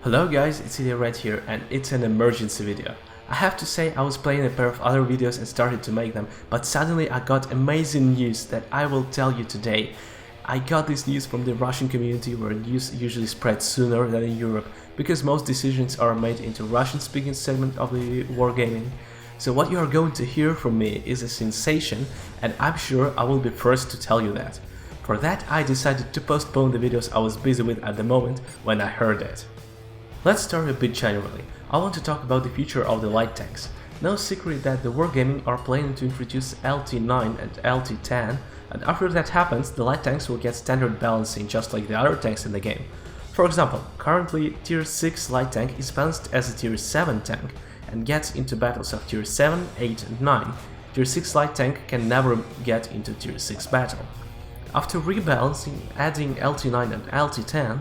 Hello guys, it's Ilya right here and it's an emergency video. I have to say I was playing a pair of other videos and started to make them, but suddenly I got amazing news that I will tell you today. I got this news from the Russian community where news usually spreads sooner than in Europe, because most decisions are made into Russian-speaking segment of the Wargaming. So what you are going to hear from me is a sensation, and I'm sure I will be first to tell you that. For that I decided to postpone the videos I was busy with at the moment when I heard it. Let's start a bit generally. I want to talk about the future of the light tanks. No secret that the Wargaming are planning to introduce LT9 and LT10, and after that happens, the light tanks will get standard balancing just like the other tanks in the game. For example, currently Tier 6 light tank is balanced as a Tier 7 tank and gets into battles of Tier 7, 8 and 9. Tier 6 light tank can never get into Tier 6 battle. After rebalancing, adding LT9 and LT10,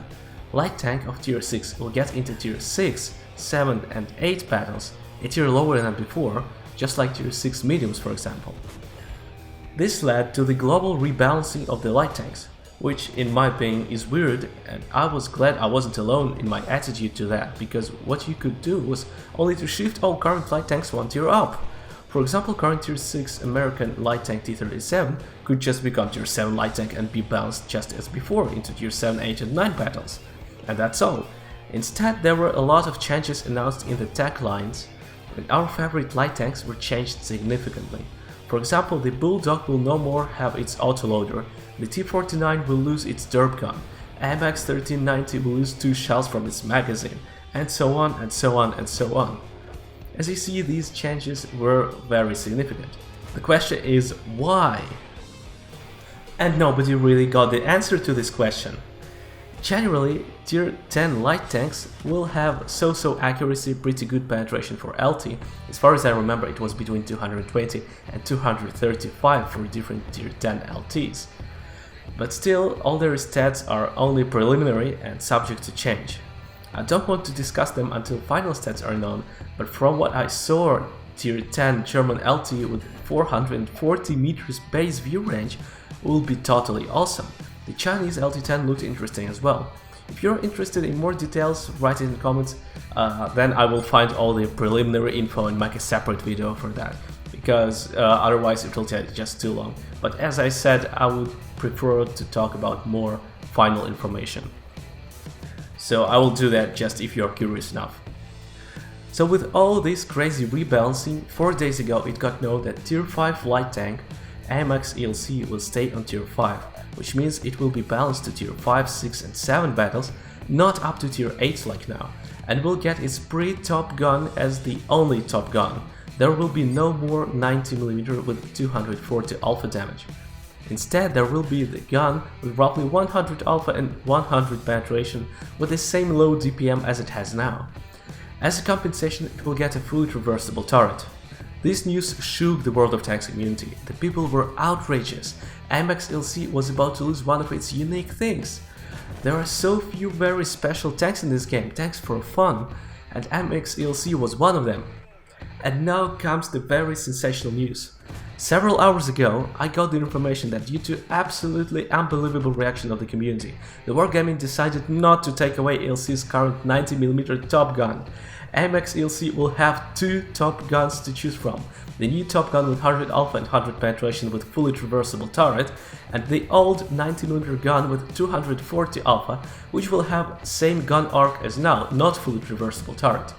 light tank of Tier 6 will get into Tier 6, 7 and 8 battles, a tier lower than before, just like Tier 6 mediums for example. This led to the global rebalancing of the light tanks, which in my opinion is weird, and I was glad I wasn't alone in my attitude to that, because what you could do was only to shift all current light tanks one tier up. For example, current Tier 6 American light tank T-37 could just become Tier 7 light tank and be balanced just as before into Tier 7, 8 and 9 battles. And that's all. Instead, there were a lot of changes announced in the tech lines, and our favorite light tanks were changed significantly. For example, the Bulldog will no more have its autoloader, the T-49 will lose its derp gun, AMX 1390 will lose 2 shells from its magazine, and so on and so on and so on. As you see, these changes were very significant. The question is why? And nobody really got the answer to this question. Generally, Tier 10 light tanks will have so-so accuracy, pretty good penetration for LT. As far as I remember, it was between 220 and 235 for different Tier 10 LTs. But still, all their stats are only preliminary and subject to change. I don't want to discuss them until final stats are known, but from what I saw, Tier 10 German LT with 440 meters base view range will be totally awesome. The Chinese LT10 looked interesting as well. If you're interested in more details, write it in the comments, then I will find all the preliminary info and make a separate video for that, because otherwise it will take just too long. But as I said, I would prefer to talk about more final information. So I will do that just if you're curious enough. So with all this crazy rebalancing, 4 days ago it got known that Tier 5 light tank AMX ELC will stay on Tier 5, which means it will be balanced to Tier 5, 6 and 7 battles, not up to Tier 8 like now, and will get its pre-top gun as the only top gun. There will be no more 90mm with 240 alpha damage. Instead, there will be the gun with roughly 100 alpha and 100 penetration with the same low DPM as it has now. As a compensation, it will get a fully reversible turret. This news shook the World of Tanks community. The people were outrageous. AMX ELC was about to lose one of its unique things. There are so few very special tanks in this game, tanks for fun, and AMX ELC was one of them. And now comes the very sensational news. Several hours ago, I got the information that due to absolutely unbelievable reaction of the community, the Wargaming decided not to take away ELC's current 90mm top gun. AMX ELC will have 2 top guns to choose from, the new top gun with 100 alpha and 100 penetration with fully reversible turret, and the old 90mm gun with 240 alpha, which will have same gun arc as now, not fully reversible turret.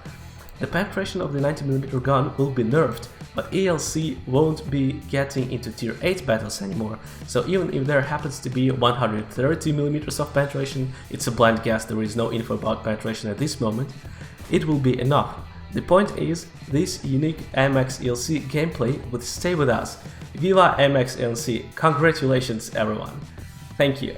The penetration of the 90mm gun will be nerfed, but ELC won't be getting into Tier 8 battles anymore, so even if there happens to be 130mm of penetration, it's a blind guess, there is no info about penetration at this moment, it will be enough. The point is, this unique AMX ELC gameplay would stay with us. Viva AMX ELC, congratulations everyone! Thank you!